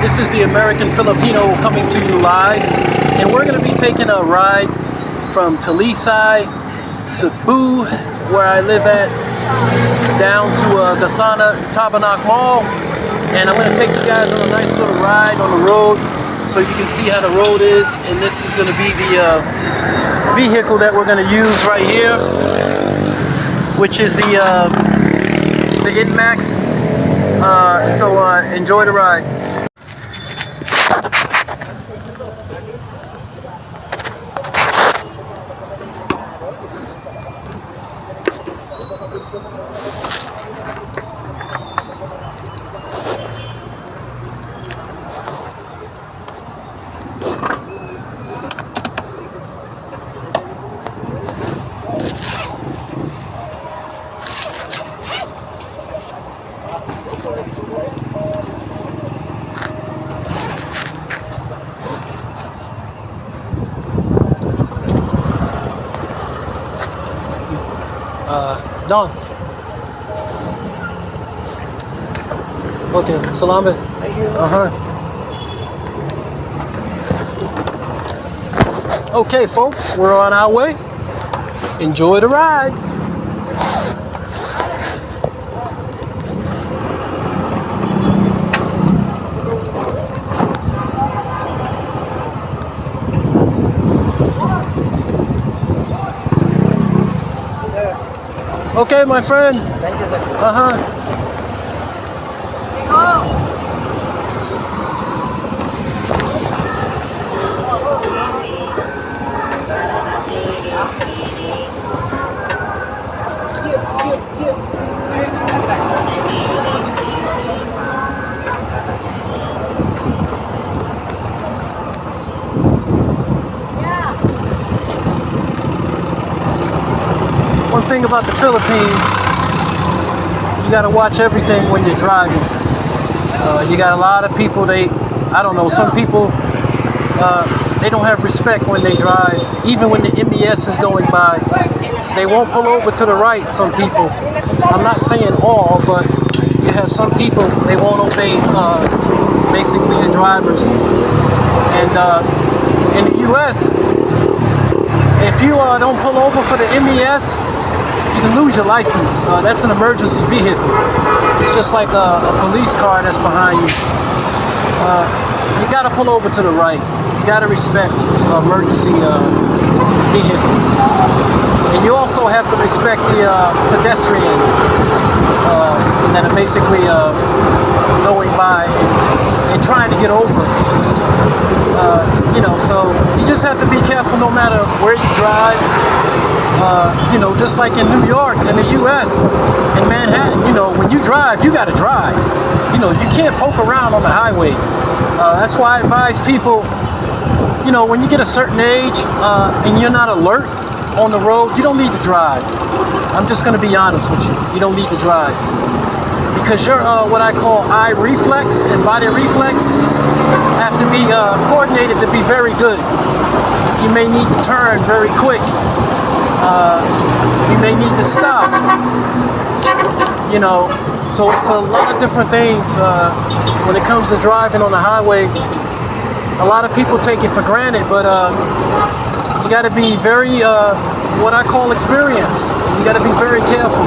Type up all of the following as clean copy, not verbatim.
This is the American Filipino coming to you live, and we're going to be taking a ride from Talisay, Cebu, where I live at, down to Gasana Tabanak Mall, and I'm going to take you guys on a nice little ride on the road so you can see how the road is. And this is going to be the vehicle that we're going to use right here, which is the Inmax. So enjoy the ride. Don. Okay, salamat. Thank you. Okay, folks, we're on our way. Enjoy the ride. Okay, my friend. Thank you, sir. One thing about the Philippines, you gotta watch everything when you're driving. You got a lot of people, I don't know, some people, they don't have respect when they drive. Even when the MBS is going by, they won't pull over to the right, some people. I'm not saying all, but you have some people, they won't obey basically the drivers. And in the US, if you don't pull over for the MBS, you can lose your license. That's an emergency vehicle. It's just like a police car that's behind you. You gotta pull over to the right. You gotta respect emergency vehicles. And you also have to respect the pedestrians that are basically going by and trying to get over. So you just have to be careful no matter where you drive. Just like in New York, in the US, in Manhattan, when you drive, you gotta drive. You can't poke around on the highway. That's why I advise people, when you get a certain age and you're not alert on the road, you don't need to drive. I'm just gonna be honest with you. You don't need to drive. Because your what I call eye reflex and body reflex have to be coordinated to be very good. You may need to turn very quick. You may need to stop. So it's a lot of different things when it comes to driving on the highway. A lot of people take it for granted, but you got to be very what I call experienced. You got to be very careful.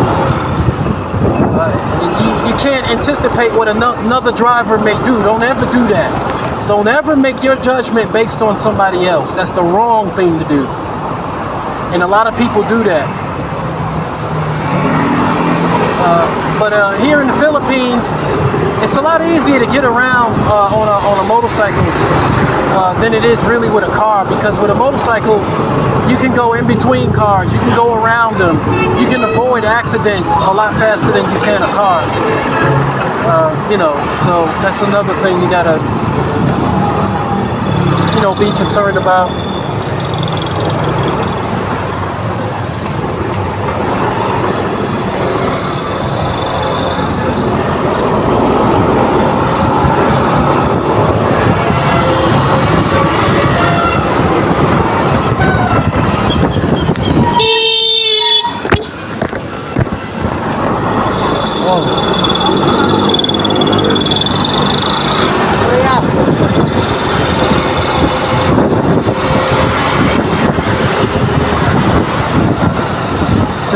You can't anticipate what another driver may do. Don't ever do that. Don't ever make your judgment based on somebody else. That's the wrong thing to do. And a lot of people do that. But here in the Philippines, it's a lot easier to get around on a motorcycle than it is really with a car. Because with a motorcycle, you can go in between cars, you can go around them, you can avoid accidents a lot faster than you can a car. So that's another thing you gotta, be concerned about.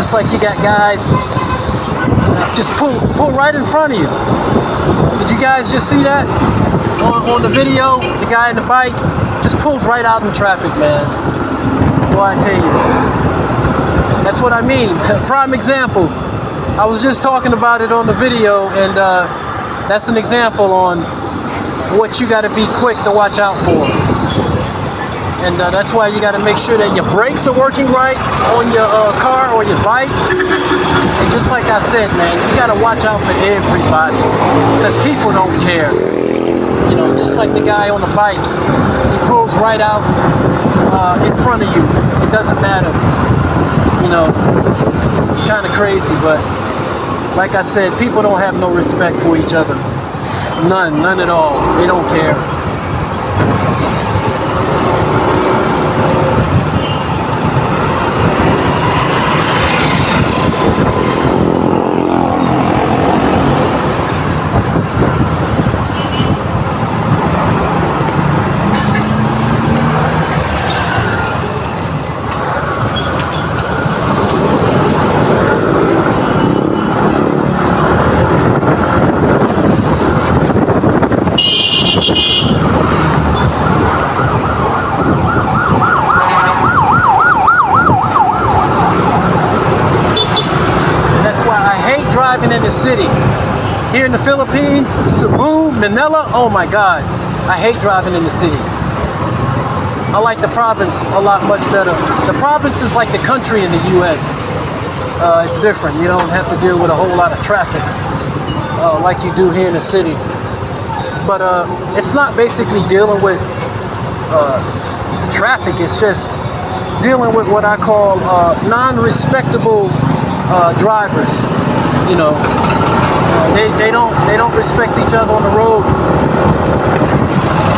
just like you got guys just pull right in front of you. Did you guys just see that on the video? The guy in the bike just pulls right out in traffic, man. Boy, I tell you, that's what I mean. Prime example. I was just talking about it on the video, and that's an example on what you got to be quick to watch out for. And that's why you got to make sure that your brakes are working right on your car or your bike. And just like I said, man, you got to watch out for everybody, because people don't care. You know, just like the guy on the bike, he pulls right out in front of you. It doesn't matter. You know, it's kind of crazy, but like I said, people don't have no respect for each other. None at all. They don't care. Driving in the city. Here in the Philippines, Cebu, Manila, oh my God, I hate driving in the city. I like the province a lot much better. The province is like the country in the US. It's different. You don't have to deal with a whole lot of traffic like you do here in the city. But it's not basically dealing with traffic. It's just dealing with what I call non-respectable drivers. You know, they don't respect each other on the road.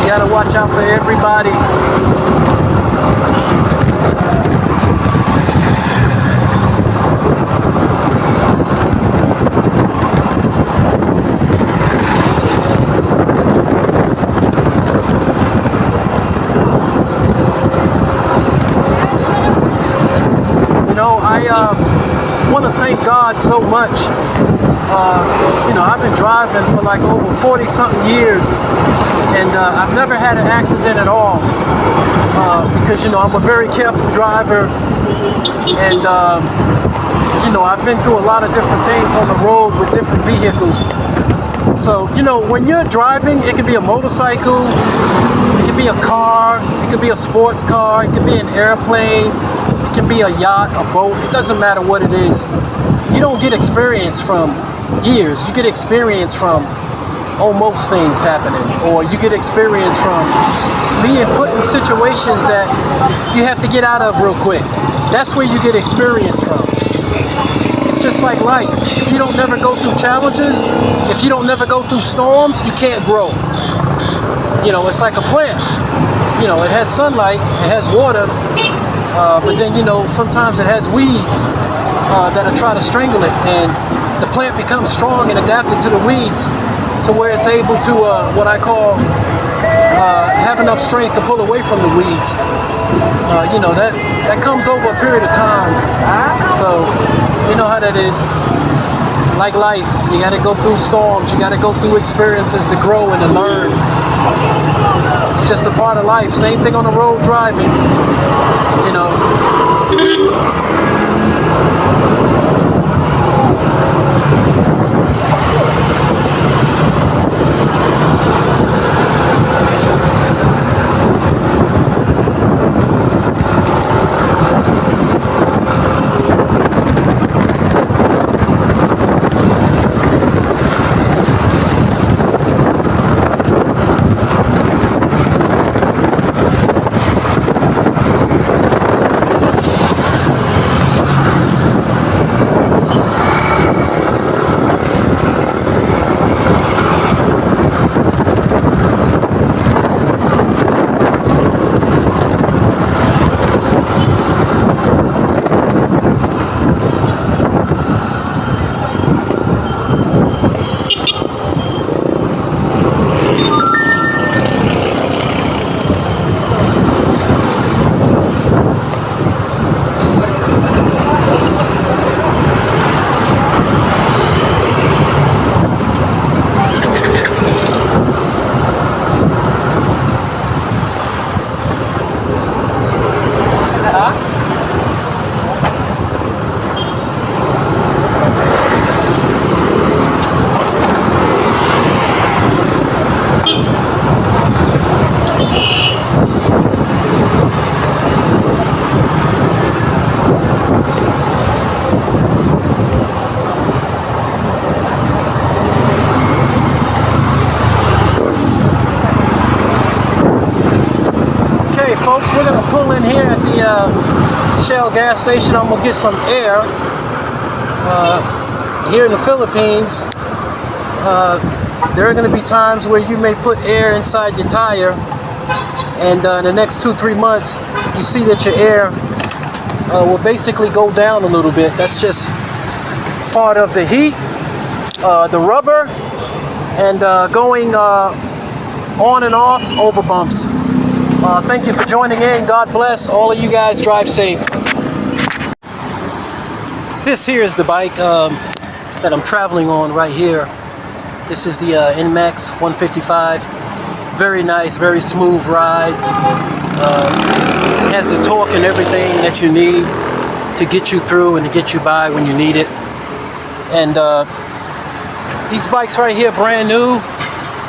You gotta watch out for everybody. You know, I want to thank God so much. You know, I've been driving for like over 40-something years, and I've never had an accident at all, because, you know, I'm a very careful driver, and, you know, I've been through a lot of different things on the road with different vehicles. So, you know, when you're driving, it could be a motorcycle, it could be a car, it could be a sports car, it could be an airplane, it can be a yacht, a boat, it doesn't matter what it is. You don't get experience from years. You get experience from almost things happening, or you get experience from being put in situations that you have to get out of real quick. That's where you get experience from. It's just like life. If you don't never go through challenges, if you don't never go through storms, you can't grow. You know, it's like a plant. You know, it has sunlight, it has water, but then, you know, sometimes it has weeds that'll try to strangle it, and the plant becomes strong and adapted to the weeds to where it's able to, what I call, have enough strength to pull away from the weeds. You know, that comes over a period of time. So, you know how that is. Like life, you got to go through storms, you got to go through experiences to grow and to learn. It's just a part of life. Same thing on the road driving, you know. pull in here at the Shell gas station. I'm gonna get some air. Here in the Philippines, there are going to be times where you may put air inside your tire, and in the next 2-3 months, you see that your air will basically go down a little bit. That's just part of the heat, the rubber, and going on and off over bumps. Thank you for joining in. God bless. All of you guys, drive safe. This here is the bike that I'm traveling on right here. This is the NMAX 155. Very nice, very smooth ride. Has the torque and everything that you need to get you through and to get you by when you need it. And these bikes right here, brand new,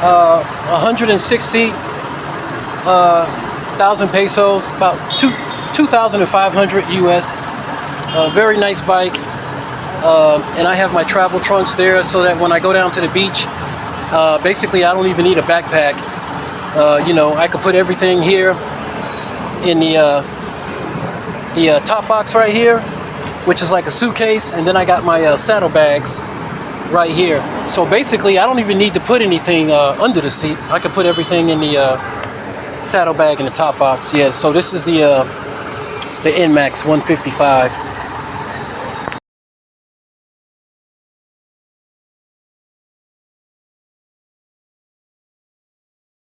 160,000 pesos, about 2,500 US. Very nice bike. And I have my travel trunks there so that when I go down to the beach, basically I don't even need a backpack. You know, I could put everything here in the top box right here, which is like a suitcase, and then I got my saddlebags right here. So basically I don't even need to put anything under the seat. I could put everything in the saddlebag in the top box. Yeah, so this is the NMAX 155.